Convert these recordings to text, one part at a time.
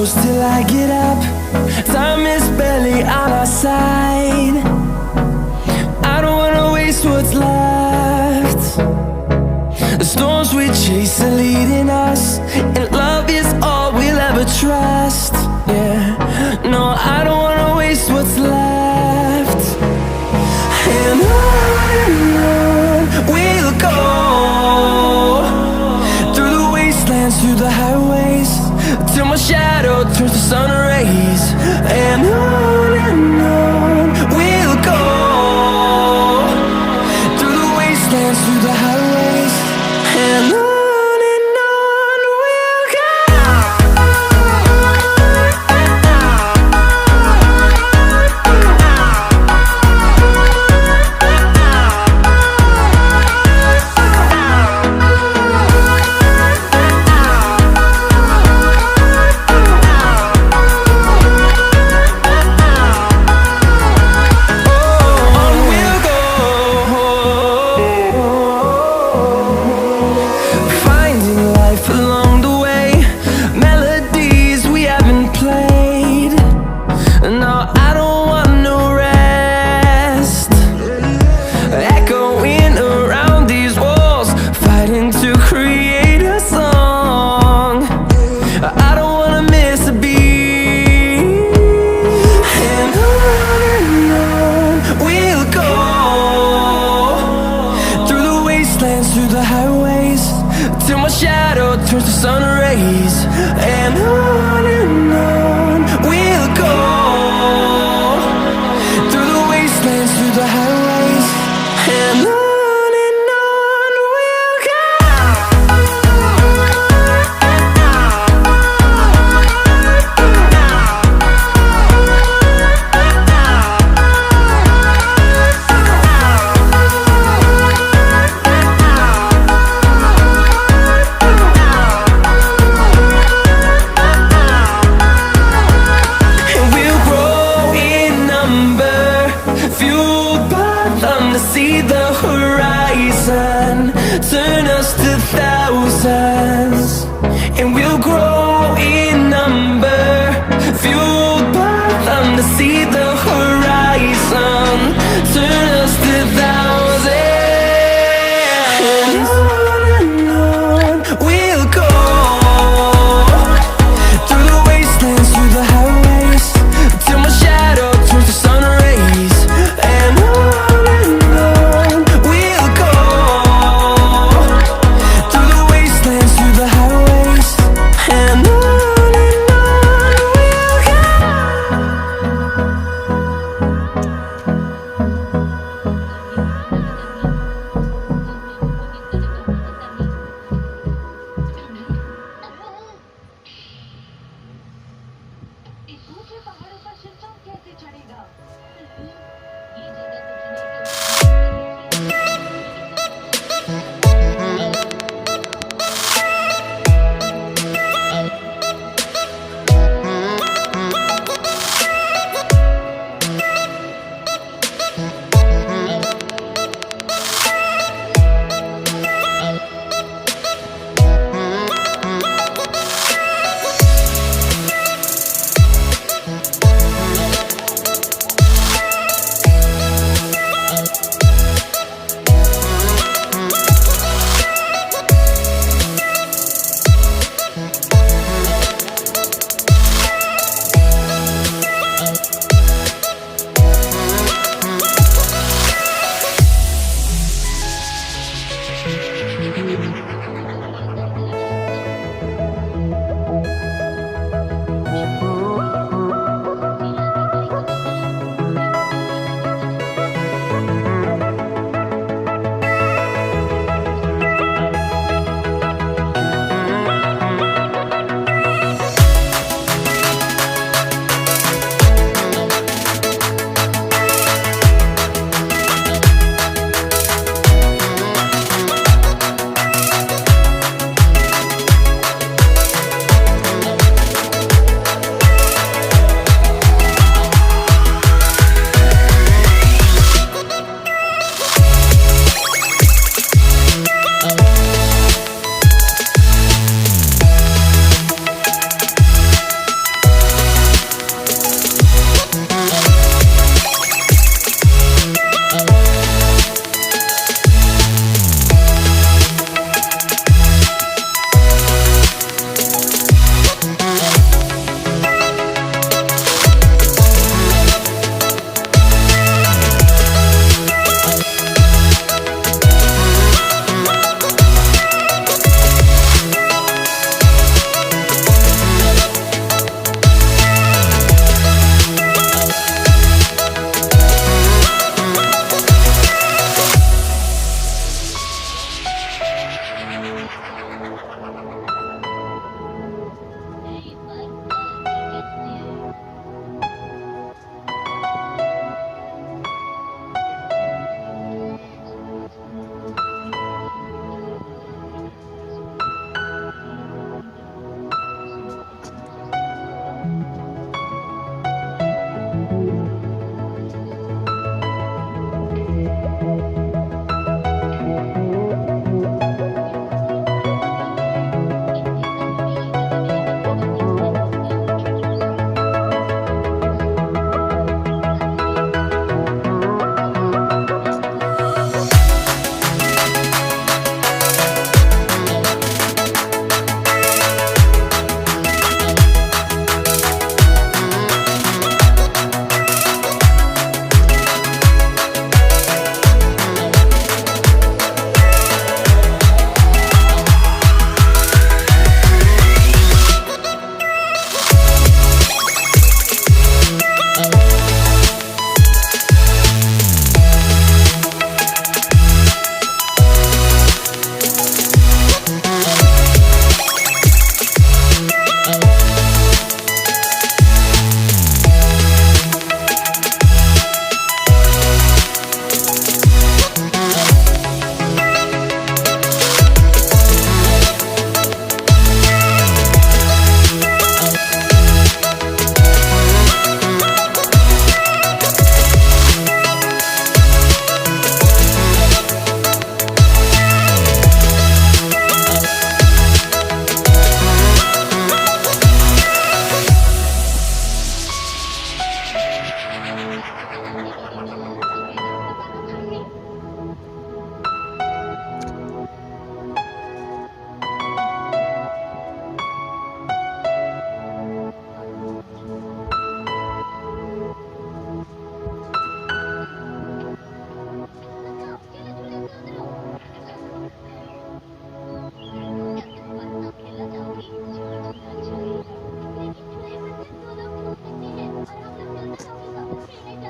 close till I get up. Time is barely on our side. I don't wanna waste what's left. The storms we chase are leading us, and love is all we'll ever trust. Yeah, no, I don't wanna waste what's left. And on we'll go, through the wastelands, through the highways, till my shadow turns to sun rays. And on we'll go, through the wastelands, through the highways, and on. Through the highways, till my shadow turns to sun rays. And on we'll go, through the wastelands, through the highways, and on. See the horizon turn us to thousands, and we'll grow in number, fueled by them. To see the horizon turn us to thousands, and on we'll go, through the wastelands, through the highways, till my shadow turns to sun rays. And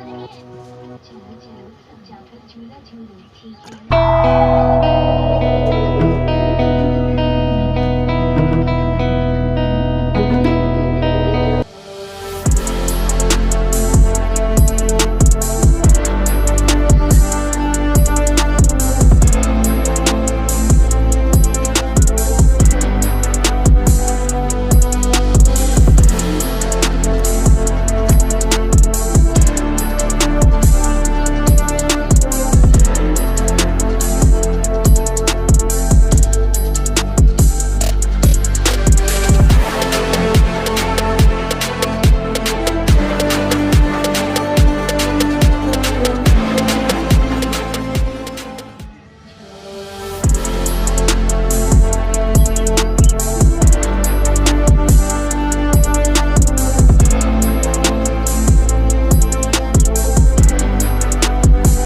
चलो चलो सब जाकर झूला झूलो ठीक है।